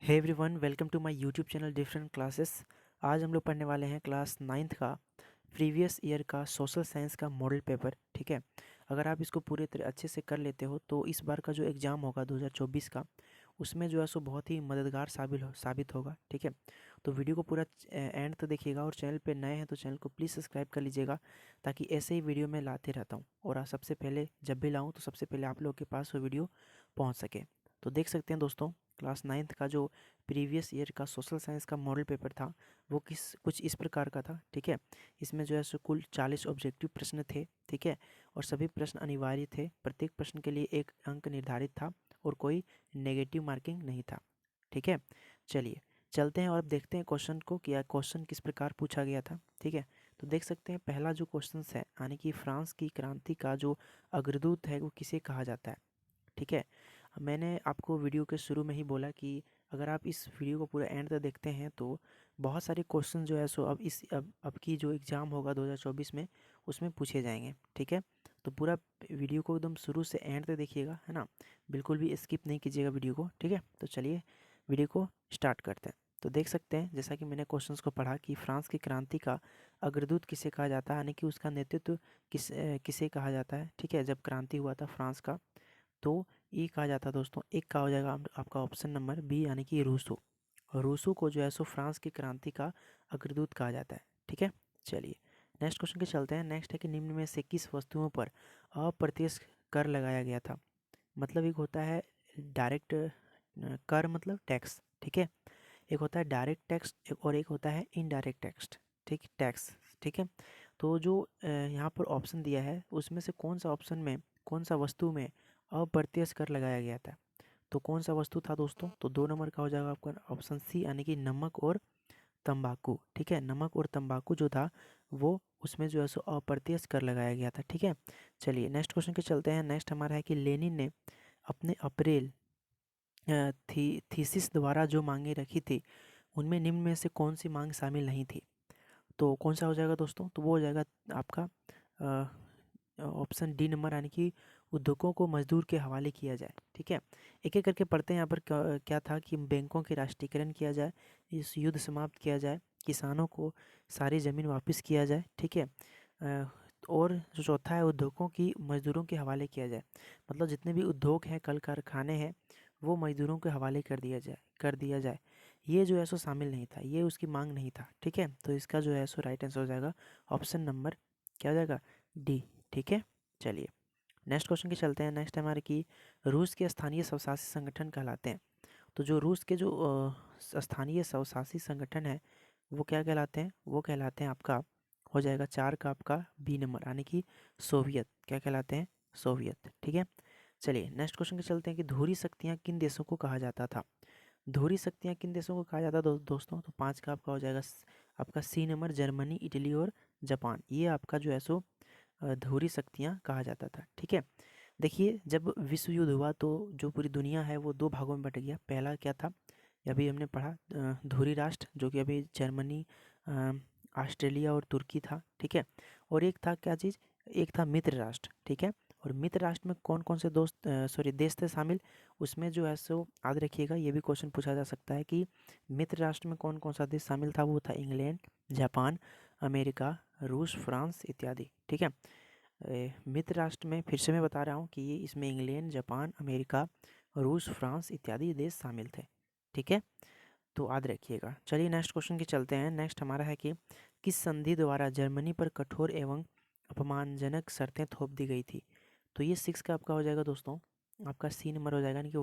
Hey everyone, welcome to my YouTube channel different classes. आज हम लोग पढ़ने वाले हैं क्लास नाइन्थ का प्रीवियस ईयर का सोशल साइंस का मॉडल पेपर। ठीक है, अगर आप इसको पूरे तरह अच्छे से कर लेते हो तो इस बार का जो एग्ज़ाम होगा 2024 का, उसमें जो है सो बहुत ही मददगार साबित होगा। ठीक है, तो वीडियो को पूरा एंड तक देखिएगा और चैनल पे नए हैं तो चैनल को प्लीज़ सब्सक्राइब कर लीजिएगा, ताकि ऐसे ही वीडियो मैं लाते रहता हूँ और सबसे पहले जब भी लाऊँ तो सबसे पहले आप लोगों के पास वो वीडियो पहुँच सके। तो देख सकते हैं दोस्तों, क्लास नाइन्थ का जो प्रीवियस ईयर का सोशल साइंस का मॉडल पेपर था वो कुछ इस प्रकार का था। ठीक है, इसमें जो है सो कुल 40 ऑब्जेक्टिव प्रश्न थे। ठीक है, और सभी प्रश्न अनिवार्य थे, प्रत्येक प्रश्न के लिए एक अंक निर्धारित था और कोई नेगेटिव मार्किंग नहीं था। ठीक है, चलिए चलते हैं और अब देखते हैं क्वेश्चन को, कि क्वेश्चन किस प्रकार पूछा गया था। ठीक है, तो देख सकते हैं पहला जो क्वेश्चन है, यानी कि फ्रांस की क्रांति का जो अग्रदूत है वो किसे कहा जाता है। ठीक है, मैंने आपको वीडियो के शुरू में ही बोला कि अगर आप इस वीडियो को पूरा एंड तक देखते हैं तो बहुत सारे क्वेश्चन जो है सो अब की जो एग्ज़ाम होगा 2024 में, उसमें पूछे जाएंगे। ठीक है, तो पूरा वीडियो को एकदम शुरू से एंड तक देखिएगा, है ना, बिल्कुल भी स्किप नहीं कीजिएगा वीडियो को। ठीक है, तो चलिए वीडियो को स्टार्ट करते हैं। तो देख सकते हैं, जैसा कि मैंने क्वेश्चंस को पढ़ा, कि फ्रांस की क्रांति का अग्रदूत किसे कहा जाता है, यानी कि उसका नेतृत्व किसे कहा जाता है। ठीक है, जब क्रांति हुआ था फ्रांस का, तो ये कहा जाता है दोस्तों, एक का हो जाएगा आपका ऑप्शन नंबर बी, यानी कि रूसो। रूसो को जो है सो फ्रांस की क्रांति का अग्रदूत कहा जाता है। ठीक है, चलिए नेक्स्ट क्वेश्चन के चलते हैं। नेक्स्ट है कि निम्न में से किस वस्तुओं पर अप्रत्यक्ष कर लगाया गया था। मतलब एक होता है डायरेक्ट कर, मतलब टैक्स। ठीक है, एक होता है डायरेक्ट टैक्स और एक होता है इनडायरेक्ट टैक्स। ठीक है, तो जो यहाँ पर ऑप्शन दिया है उसमें से कौन सा ऑप्शन में, कौन सा वस्तु में अप्रत्यक्ष कर लगाया गया था। तो कौन सा वस्तु था दोस्तों, तो 2 नंबर का हो जाएगा आपका ऑप्शन सी, यानी कि नमक और तंबाकू। ठीक है, नमक और तंबाकू जो था वो उसमें जो है सो अप्रत्यक्ष कर लगाया गया था। ठीक है, चलिए नेक्स्ट क्वेश्चन के चलते हैं। नेक्स्ट हमारा है कि लेनिन ने अपने अप्रैल थीसिस द्वारा जो मांगे रखी थी, उनमें निम्न में से कौन सी मांग शामिल नहीं थी। तो कौन सा हो जाएगा दोस्तों, तो वो हो जाएगा आपका ऑप्शन डी नंबर, यानी कि उद्योगों को मजदूर के हवाले किया जाए। ठीक है, एक एक करके पढ़ते हैं। यहाँ पर क्या था कि बैंकों के राष्ट्रीयकरण किया जाए, इस युद्ध समाप्त किया जाए, किसानों को सारी ज़मीन वापस किया जाए। ठीक है, और जो चौथा है, उद्योगों की मजदूरों के हवाले किया जाए। मतलब जितने भी उद्योग हैं, कल कारखाने हैं, वो मजदूरों के हवाले कर दिया जाए। ये जो है सो शामिल नहीं था, ये उसकी मांग नहीं था। ठीक है, तो इसका जो है सो राइट आंसर हो जाएगा ऑप्शन नंबर, क्या हो जाएगा, डी। ठीक है, चलिए नेक्स्ट क्वेश्चन के चलते हैं। नेक्स्ट हमारे की रूस के स्थानीय स्वशासी संगठन कहलाते हैं। तो जो रूस के जो स्थानीय स्वशासी संगठन है वो क्या कहलाते हैं, वो कहलाते हैं आपका, हो जाएगा 4 का आपका बी नंबर, यानी कि सोवियत। क्या कहलाते हैं, सोवियत। ठीक है, चलिए नेक्स्ट क्वेश्चन के चलते हैं कि धुरी शक्तियाँ किन देशों को कहा जाता था। धुरी शक्तियाँ किन देशों को कहा जाता है दोस्तों, तो 5 का आपका हो जाएगा आपका सी नंबर, जर्मनी, इटली और जापान। ये आपका जो है सो धुरी शक्तियाँ कहा जाता था। ठीक है, देखिए जब विश्व युद्ध हुआ तो जो पूरी दुनिया है वो 2 भागों में बट गया। पहला क्या था, अभी हमने पढ़ा, धुरी राष्ट्र, जो कि अभी जर्मनी, ऑस्ट्रेलिया और तुर्की था। ठीक है, और एक था क्या चीज़, एक था मित्र राष्ट्र। ठीक है, और मित्र राष्ट्र में कौन कौन से देश थे शामिल, उसमें जो है सो याद रखिएगा, ये भी क्वेश्चन पूछा जा सकता है कि मित्र राष्ट्र में कौन कौन सा देश शामिल था। वो था इंग्लैंड, जापान, अमेरिका, रूस, फ्रांस इत्यादि। ठीक है, मित्र राष्ट्र में फिर से मैं बता रहा हूँ कि ये इसमें इंग्लैंड, जापान, अमेरिका, रूस, फ्रांस इत्यादि देश शामिल थे। ठीक है, तो याद रखिएगा। चलिए नेक्स्ट क्वेश्चन की चलते हैं। नेक्स्ट हमारा है कि किस संधि द्वारा जर्मनी पर कठोर एवं अपमानजनक शर्तें थोप दी गई थी। तो ये 6 का आपका हो जाएगा दोस्तों, आपका सी नंबर हो जाएगा, यानी कि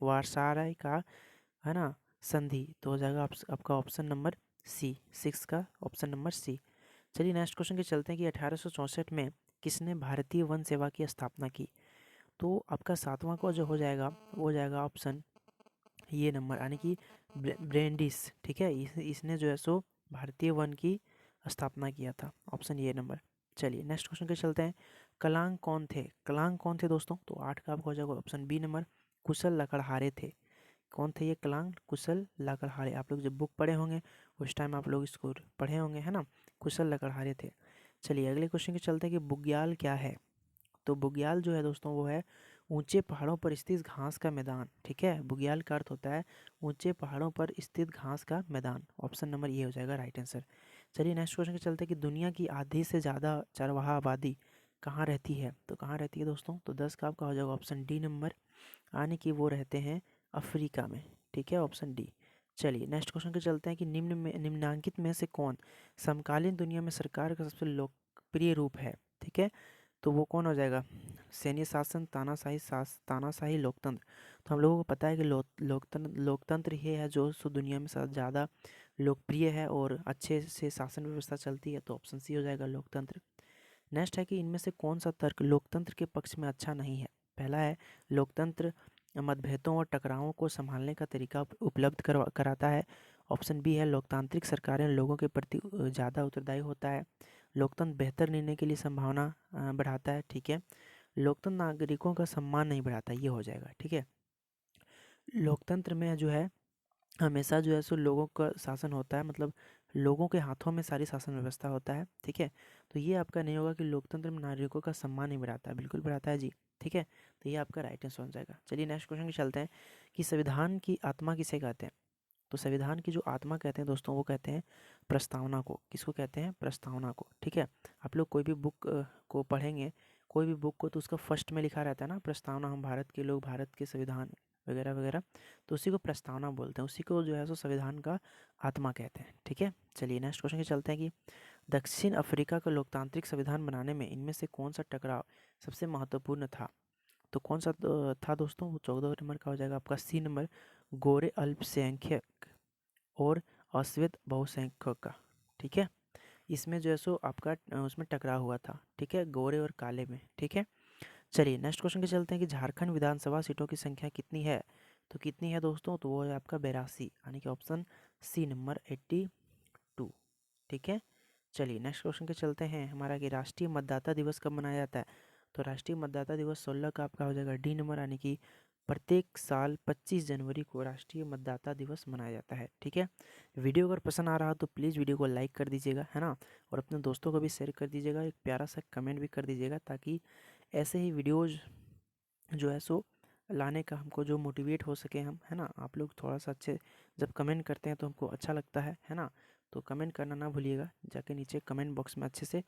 वार्साराय का, है ना, संधि। तो हो जाएगा आपका ऑप्शन नंबर सी, 6 का ऑप्शन नंबर सी। चलिए नेक्स्ट क्वेश्चन के चलते हैं कि 1864 में किसने भारतीय वन सेवा की स्थापना की। तो आपका 7वां को जो हो जाएगा वो हो जाएगा ऑप्शन ये नंबर, यानी कि ब्रेंडिस। ठीक है, इसने जो है सो भारतीय वन की स्थापना किया था, ऑप्शन ये नंबर। चलिए नेक्स्ट क्वेश्चन के चलते हैं। कलांग कौन थे दोस्तों, तो 8 का आपका हो जाएगा ऑप्शन बी नंबर, कुशल लकड़हारे थे। कौन थे ये कलांग, कुशल लकड़हारे। आप लोग जब बुक पढ़े होंगे उस टाइम आप लोग इसको पढ़े होंगे, है ना, कुशल लकड़हारे थे। चलिए अगले क्वेश्चन के चलते हैं कि बुग्याल क्या है। तो बुग्याल जो है दोस्तों वो है ऊंचे पहाड़ों पर स्थित घास का मैदान, ठीक है। बुग्याल का अर्थ होता है ऊंचे पहाड़ों पर स्थित घास का मैदान। ऑप्शन नंबर ये हो जाएगा राइट आंसर। चलिए नेक्स्ट क्वेश्चन के चलते हैं कि दुनिया की आधी से ज़्यादा चरवाहा आबादी कहाँ रहती है। तो कहाँ रहती है दोस्तों, तो 10 का आपका हो जाएगा ऑप्शन डी नंबर, यानी कि वो रहते हैं अफ्रीका में, ठीक है, ऑप्शन डी। चलिए नेक्स्ट क्वेश्चन के चलते हैं कि निम्नांकित में से कौन समकालीन दुनिया में सरकार का सबसे लोकप्रिय रूप है, ठीक है। तो वो कौन हो जाएगा, सैन्य शासन, तानाशाही, लोकतंत्र। तो हम लोगों को पता है कि लोकतंत्र ही है जो दुनिया में सबसे ज़्यादा लोकप्रिय है और अच्छे से शासन व्यवस्था चलती है। तो ऑप्शन सी हो जाएगा लोकतंत्र। नेक्स्ट है कि इनमें से कौन सा तर्क लोकतंत्र के पक्ष में अच्छा नहीं है। पहला है लोकतंत्र मतभेदों और टकरावों को संभालने का तरीका उपलब्ध कराता है। ऑप्शन बी है लोकतांत्रिक सरकारें लोगों के प्रति ज़्यादा उत्तरदायी होता है। लोकतंत्र बेहतर निर्णय के लिए संभावना बढ़ाता है, ठीक है। लोकतंत्र नागरिकों का सम्मान नहीं बढ़ाता, ये हो जाएगा, ठीक है। लोकतंत्र में जो है हमेशा जो है सो लोगों का शासन होता है, मतलब लोगों के हाथों में सारी शासन व्यवस्था होता है, ठीक है। तो ये आपका नहीं होगा कि लोकतंत्र में नागरिकों का सम्मान नहीं बढ़ाता है, बिल्कुल बढ़ाता है जी, ठीक है। तो ये आपका राइट आंसर हो जाएगा। चलिए नेक्स्ट क्वेश्चन की चलते हैं कि संविधान की आत्मा किसे कहते हैं। तो संविधान की जो आत्मा कहते हैं दोस्तों वो कहते हैं प्रस्तावना को। किसको कहते हैं, प्रस्तावना को, ठीक है। आप लोग कोई भी बुक को पढ़ेंगे, कोई भी बुक को, तो उसका फर्स्ट में लिखा रहता है ना प्रस्तावना, हम भारत के लोग, भारत के संविधान वगैरह वगैरह, तो उसी को प्रस्तावना बोलते हैं, उसी को जो है सो संविधान का आत्मा कहते हैं, ठीक है। चलिए नेक्स्ट क्वेश्चन के चलते हैं कि दक्षिण अफ्रीका का लोकतांत्रिक संविधान बनाने में इनमें से कौन सा टकराव सबसे महत्वपूर्ण था। तो कौन सा था दोस्तों, वो 14 नंबर का हो जाएगा आपका सी नंबर, गोरे अल्पसंख्यक और अश्वेत बहुसंख्यक का, ठीक है। इसमें जो है सो आपका उसमें टकराव हुआ था, ठीक है, गोरे और काले में, ठीक है। चलिए नेक्स्ट क्वेश्चन के चलते हैं कि झारखंड विधानसभा सीटों की संख्या कितनी है। तो कितनी है दोस्तों, तो वो है आपका 82, यानी कि ऑप्शन सी नंबर 82, ठीक है। चलिए नेक्स्ट क्वेश्चन के चलते हैं हमारा कि राष्ट्रीय मतदाता दिवस कब मनाया जाता है। तो राष्ट्रीय मतदाता दिवस 16 का आपका हो जाएगा डी नंबर, यानी कि प्रत्येक साल 25 जनवरी को राष्ट्रीय मतदाता दिवस मनाया जाता है, ठीक है। वीडियो अगर पसंद आ रहा हो तो प्लीज़ वीडियो को लाइक कर दीजिएगा, है ना, और अपने दोस्तों को भी शेयर कर दीजिएगा, एक प्यारा सा कमेंट भी कर दीजिएगा, ताकि ऐसे ही वीडियोज़ जो है सो लाने का हमको जो मोटिवेट हो सके हम, है ना। आप लोग थोड़ा सा अच्छे जब कमेंट करते हैं तो हमको अच्छा लगता है ना। तो कमेंट करना ना भूलिएगा, जाके नीचे कमेंट बॉक्स में अच्छे से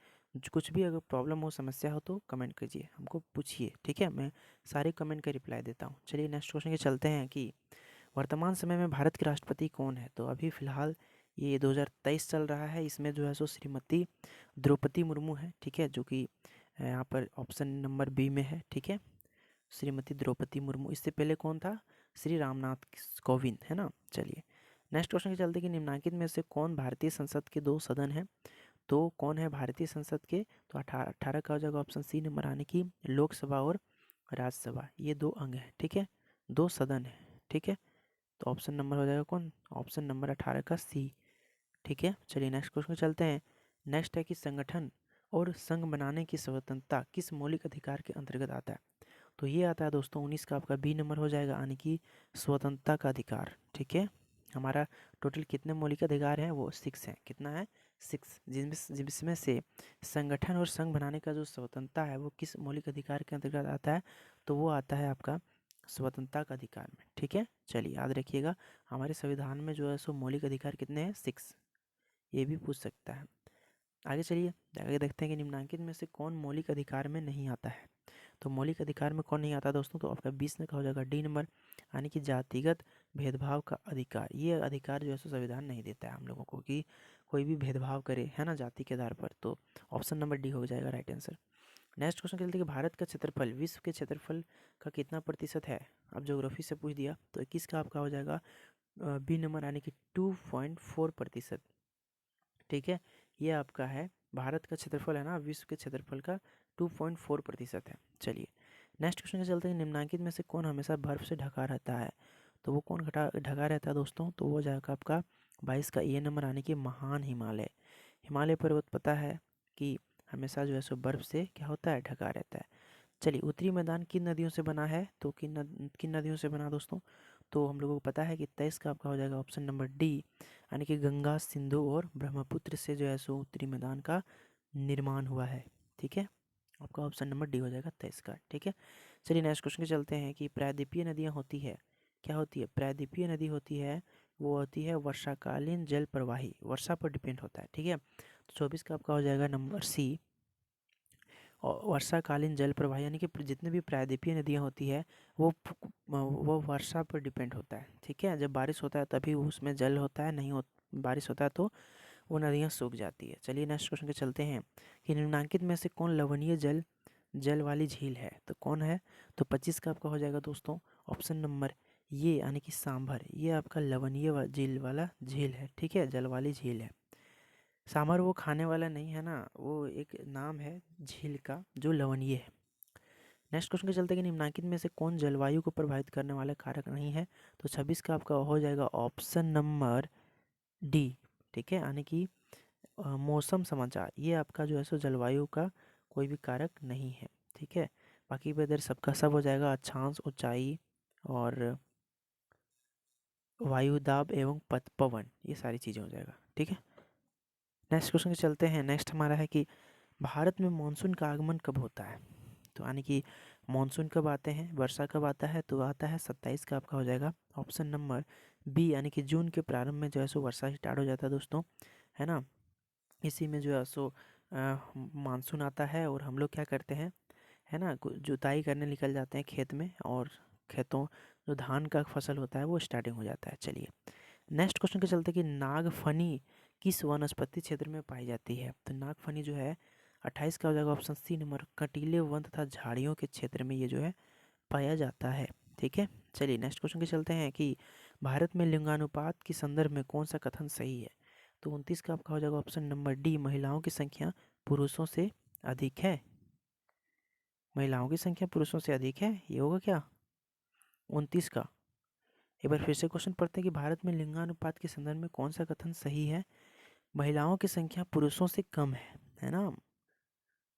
कुछ भी अगर प्रॉब्लम हो, समस्या हो तो कमेंट कीजिए, हमको पूछिए, ठीक है। मैं सारे कमेंट का रिप्लाई देता हूँ। चलिए नेक्स्ट क्वेश्चन के चलते हैं कि वर्तमान समय में भारत के राष्ट्रपति कौन है। तो अभी फ़िलहाल ये 2023 चल रहा है, इसमें जो है सो श्रीमती द्रौपदी मुर्मू है, ठीक है, जो कि यहाँ पर ऑप्शन नंबर बी में है, ठीक है, श्रीमती द्रौपदी मुर्मू। इससे पहले कौन था, श्री रामनाथ कोविंद, है ना। चलिए नेक्स्ट क्वेश्चन के चलते कि निम्नलिखित में से कौन भारतीय संसद के दो सदन हैं। तो कौन है भारतीय संसद के, तो 18 का हो जाएगा ऑप्शन सी नंबर, यानी कि लोकसभा और राज्यसभा, ये दो अंग हैं, ठीक है, दो सदन है, ठीक है। तो ऑप्शन नंबर हो जाएगा कौन, ऑप्शन नंबर 18 का सी, ठीक है। चलिए नेक्स्ट क्वेश्चन चलते हैं। नेक्स्ट है कि संगठन और संघ बनाने की स्वतंत्रता किस मौलिक अधिकार के अंतर्गत आता है। तो ये आता है दोस्तों 19 का आपका बी नंबर हो जाएगा, यानी कि स्वतंत्रता का अधिकार, ठीक है। हमारा टोटल कितने मौलिक अधिकार हैं, वो 6 हैं, कितना है 6, जिसमें से संगठन और संघ बनाने का जो स्वतंत्रता है वो किस मौलिक अधिकार के अंतर्गत आता है। तो वो आता है आपका स्वतंत्रता का अधिकार में, ठीक है। चलिए याद रखिएगा, हमारे संविधान में जो है सो मौलिक अधिकार कितने हैं, 6, ये भी पूछ सकता है। आगे चलिए आगे देखते हैं कि निम्नलिखित में से कौन मौलिक अधिकार में नहीं आता है। तो मौलिक अधिकार में कौन नहीं आता दोस्तों, तो आपका 20 में का हो जाएगा डी नंबर, यानी कि जातिगत भेदभाव का अधिकार। ये अधिकार जो है सो संविधान नहीं देता है हम लोगों को कि कोई भी भेदभाव करे, है ना, जाति के आधार पर। तो ऑप्शन नंबर डी हो जाएगा राइट आंसर। नेक्स्ट क्वेश्चन चलते हैं कि भारत का क्षेत्रफल विश्व के क्षेत्रफल का कितना प्रतिशत है। अब ज्योग्राफी से पूछ दिया तो 21 का आपका हो जाएगा बी नंबर, यानी कि 2.4%, ठीक है। ये आपका है भारत का क्षेत्रफल, है ना, विश्व के क्षेत्रफल का 2.4% है। चलिए नेक्स्ट क्वेश्चन के चलते हैं, निम्नलिखित में से कौन हमेशा बर्फ से ढका रहता है। तो वो कौन ढका रहता है दोस्तों, तो वो जाएगा आपका 22 का ए नंबर, आने की महान हिमालय। हिमालय पर्वत पता है कि हमेशा जो है सो बर्फ से क्या होता है, ढका रहता है। चलिए उत्तरी मैदान किन नदियों से बना है। तो किन नदियों से बना दोस्तों, तो हम लोगों को पता है कि 23 का आपका हो जाएगा ऑप्शन नंबर डी, यानी कि गंगा, सिंधु और ब्रह्मपुत्र से जो है सो उत्तरी मैदान का निर्माण हुआ है, ठीक है। आपका ऑप्शन नंबर डी हो जाएगा 23 का, ठीक है। चलिए नेक्स्ट क्वेश्चन के चलते हैं कि प्रायद्वीपीय नदियाँ होती है, क्या होती है? प्रायद्वीपीय नदी होती है, वो होती है वर्षाकालीन जल प्रवाही, वर्षा पर डिपेंड होता है, ठीक है। तो 24 का आपका हो जाएगा नंबर सी। और वर्षाकालीन जल प्रवाह यानी कि जितने भी प्रायद्वीपीय नदियाँ होती है वो वर्षा पर डिपेंड होता है, ठीक है। जब बारिश होता है तभी उसमें जल होता है, नहीं हो बारिश होता है तो वो नदियाँ सूख जाती है। चलिए नेक्स्ट क्वेश्चन के चलते हैं कि निम्नलिखित में से कौन लवणीय जल जल वाली झील है? तो कौन है? तो 25 का आपका हो जाएगा दोस्तों ऑप्शन नंबर ये, यानी कि सांभर। ये आपका लवणीय झील वाला झील है, ठीक है, जल वाली झील है। सांभर वो खाने वाला नहीं है ना, वो एक नाम है झील का जो लवणीय है। नेक्स्ट क्वेश्चन के चलते कि निम्नलिखित में से कौन जलवायु को प्रभावित करने वाला कारक नहीं है? तो 26 का आपका हो जाएगा ऑप्शन नंबर डी, ठीक है, यानी कि मौसम समाचार। ये आपका जो है सो जलवायु का कोई भी कारक नहीं है, ठीक है। बाकी पे इधर सबका सब हो जाएगा, अक्षांश, ऊंचाई और वायु दाब एवं पवन, ये सारी चीज़ें हो जाएगा, ठीक है। नेक्स्ट क्वेश्चन के चलते हैं। नेक्स्ट हमारा है कि भारत में मानसून का आगमन कब होता है? तो यानी कि मानसून कब आते हैं, वर्षा कब आता है? तो आता है 27 का आपका हो जाएगा ऑप्शन नंबर बी, यानी कि जून के प्रारंभ में जो है सो वर्षा स्टार्ट हो जाता है दोस्तों, है ना। इसी में जो है सो मानसून आता है और हम लोग क्या करते हैं, है ना, जुताई करने निकल जाते हैं खेत में, और खेतों जो धान का फसल होता है वो स्टार्टिंग हो जाता है। चलिए नेक्स्ट क्वेश्चन के चलते कि नागफनी किस वनस्पति क्षेत्र में पाई जाती है? तो नागफनी जो है 28 का हो जाएगा ऑप्शन सी नंबर, कटीले वन तथा झाड़ियों के क्षेत्र में ये जो है पाया जाता है, ठीक है। चलिए नेक्स्ट क्वेश्चन के चलते हैं कि भारत में लिंगानुपात के संदर्भ में कौन सा कथन सही है? तो 29 का आपका हो जाएगा ऑप्शन नंबर डी, महिलाओं की संख्या पुरुषों से अधिक है। महिलाओं की संख्या पुरुषों से अधिक है, ये होगा क्या 29 का? एक बार फिर से क्वेश्चन पढ़ते हैं कि भारत में लिंगानुपात के संदर्भ में कौन सा कथन सही है? महिलाओं की संख्या पुरुषों से कम है ना।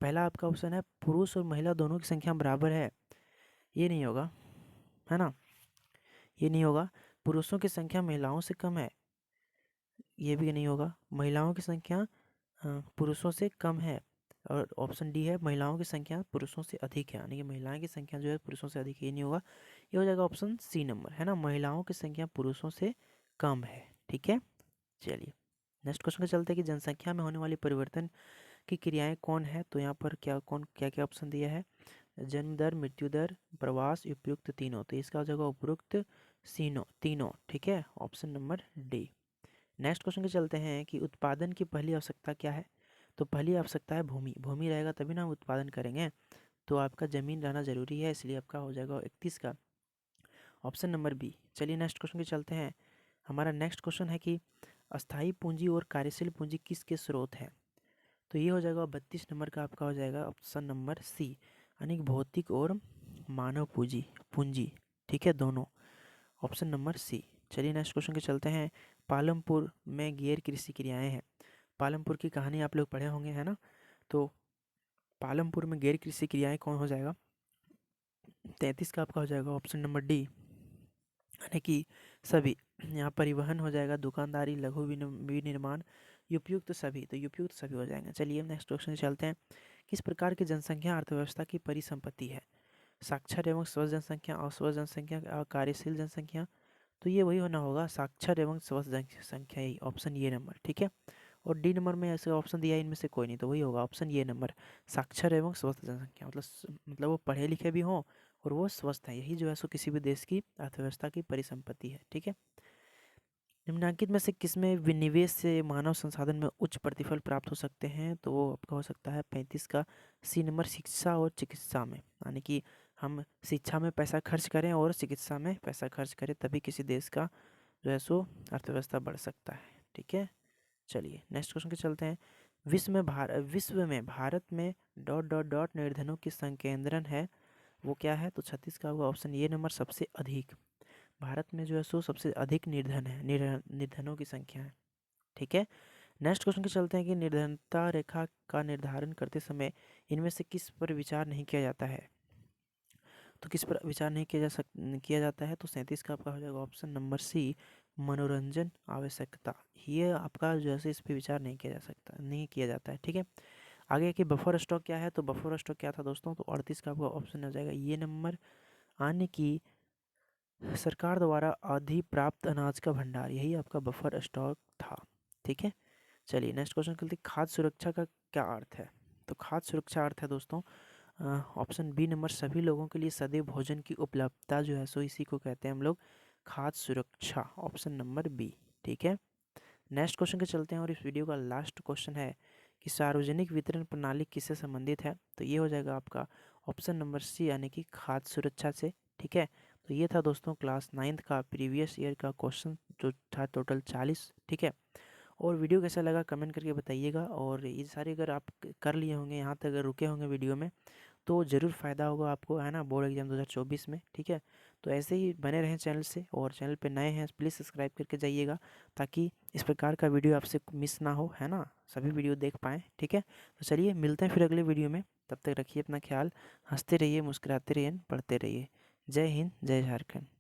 पहला आपका ऑप्शन है पुरुष और महिला दोनों की संख्या बराबर है, ये नहीं होगा, है ना, ये नहीं होगा। पुरुषों की संख्या महिलाओं से कम है, ये भी नहीं होगा। महिलाओं की संख्या पुरुषों से कम है, और ऑप्शन डी है महिलाओं की संख्या पुरुषों से अधिक है, यानी कि महिलाएं की संख्या जो है पुरुषों से अधिक है, ये नहीं होगा। ये हो जाएगा ऑप्शन सी नंबर, है ना, महिलाओं की संख्या पुरुषों से कम है, ठीक है। चलिए नेक्स्ट क्वेश्चन पे चलते हैं कि जनसंख्या में होने वाली परिवर्तन की क्रियाएं कौन है? तो यहाँ पर क्या क्या ऑप्शन दिया है? जन्म दर, मृत्यु दर, प्रवास, उपयुक्त तीनों। तो इसका हो जाएगा उपयुक्त तीनों, ठीक है, option number D. Next question के चलते हैं कि उत्पादन की पहली आवश्यकता क्या है? तो पहली आवश्यकता है भूमि। भूमि रहेगा तभी ना हम उत्पादन करेंगे, तो आपका ज़मीन रहना ज़रूरी है, इसलिए आपका हो जाएगा 31 का ऑप्शन नंबर बी। चलिए नेक्स्ट क्वेश्चन के चलते हैं। हमारा नेक्स्ट क्वेश्चन है कि अस्थायी पूंजी और कार्यशील पूंजी किसके स्रोत हैं? तो ये हो जाएगा 32 नंबर का आपका हो जाएगा ऑप्शन नंबर सी, यानी कि भौतिक और मानव पूंजी पूंजी, ठीक है, दोनों, ऑप्शन नंबर सी। चलिए नेक्स्ट क्वेश्चन के चलते हैं। पालमपुर में गैर कृषि क्रियाएं हैं। पालमपुर की कहानी आप लोग पढ़े होंगे, है ना। तो पालमपुर में गैर कृषि क्रियाएं कौन हो जाएगा? 33 का आपका हो जाएगा ऑप्शन नंबर डी, यानी कि सभी। यहाँ परिवहन हो जाएगा, दुकानदारी, लघु विनिर्माण, उपयुक्त सभी, तो उपयुक्त सभी हो जाएंगे। चलिए नेक्स्ट क्वेश्चन चलते हैं। किस प्रकार की जनसंख्या अर्थव्यवस्था की परिसंपत्ति है? साक्षर एवं स्वस्थ जनसंख्या, अस्वस्थ जनसंख्या और कार्यशील जनसंख्या। तो ये वही होना होगा, साक्षर एवं स्वस्थ जनसंख्या ही, ऑप्शन ये नंबर, ठीक है। और डी नंबर में ऐसे ऑप्शन दिया है इनमें से कोई नहीं, तो वही होगा ऑप्शन ये नंबर, साक्षर एवं स्वस्थ जनसंख्या, मतलब वो पढ़े लिखे भी हों और वो स्वस्थ है, यही जो है सो किसी भी देश की अर्थव्यवस्था की परिसंपत्ति है, ठीक है। निम्नलिखित में से किसमें विनिवेश से मानव संसाधन में उच्च प्रतिफल प्राप्त हो सकते हैं? तो वो आपका हो सकता है 35 का सी नंबर, शिक्षा और चिकित्सा में, यानी कि हम शिक्षा में पैसा खर्च करें और चिकित्सा में पैसा खर्च करें, तभी किसी देश का जो है सो अर्थव्यवस्था बढ़ सकता है, ठीक है। चलिए नेक्स्ट क्वेश्चन के चलते हैं। विश्व में भारत में डॉट डॉट डॉट निर्धनों की संकेंद्रण है, वो क्या है? तो 36 का होगा ऑप्शन ये नंबर, सबसे अधिक। भारत में जो है सो सबसे अधिक निर्धन है, निर्धनों की संख्या है, ठीक है। नेक्स्ट क्वेश्चन के चलते हैं कि निर्धनता रेखा का निर्धारण करते समय इनमें से किस पर विचार नहीं किया जाता है? तो किस पर विचार नहीं किया जाता है? तो 37 का आपका हो जाएगा ऑप्शन नंबर सी, मनोरंजन आवश्यकता। ये आपका जो है इस पर विचार नहीं किया जा सकता, नहीं किया जाता है, ठीक है। आगे कि बफर स्टॉक क्या है, तो बफर स्टॉक क्या था दोस्तों, तो 38 का आपका ऑप्शन हो जाएगा ये नंबर। आने की सरकार द्वारा अधिप्राप्त अनाज का भंडार, यही आपका बफर स्टॉक था। ठीक है, चलिए नेक्स्ट क्वेश्चन करते हैं। खाद्य सुरक्षा का क्या अर्थ है, तो खाद्य सुरक्षा अर्थ है दोस्तों ऑप्शन बी नंबर, सभी लोगों के लिए सदैव भोजन की उपलब्धता जो है सो इसी को कहते हैं हम लोग खाद्य सुरक्षा, ऑप्शन नंबर बी। ठीक है, नेक्स्ट क्वेश्चन के चलते हैं और इस वीडियो का लास्ट क्वेश्चन है कि सार्वजनिक वितरण प्रणाली किससे संबंधित है, तो ये हो जाएगा आपका ऑप्शन नंबर सी यानी कि खाद्य सुरक्षा से। ठीक है, तो ये था दोस्तों क्लास 9th का प्रीवियस ईयर का क्वेश्चन जो था टोटल 40। ठीक है, और वीडियो कैसा लगा कमेंट करके बताइएगा, और ये सारे अगर आप कर लिए होंगे यहाँ तक, अगर रुके होंगे वीडियो में, तो ज़रूर फ़ायदा होगा आपको, है ना, बोर्ड एग्जाम 2024 में। ठीक है, तो ऐसे ही बने रहें चैनल से, और चैनल पे नए हैं प्लीज़ सब्सक्राइब करके जाइएगा ताकि इस प्रकार का वीडियो आपसे मिस ना हो, है ना, सभी वीडियो देख पाएँ। ठीक है, तो चलिए मिलते हैं फिर अगले वीडियो में, तब तक रखिए अपना ख्याल, हंसते रहिए, मुस्कुराते रहिए, पढ़ते रहिए। जय हिंद, जय झारखंड।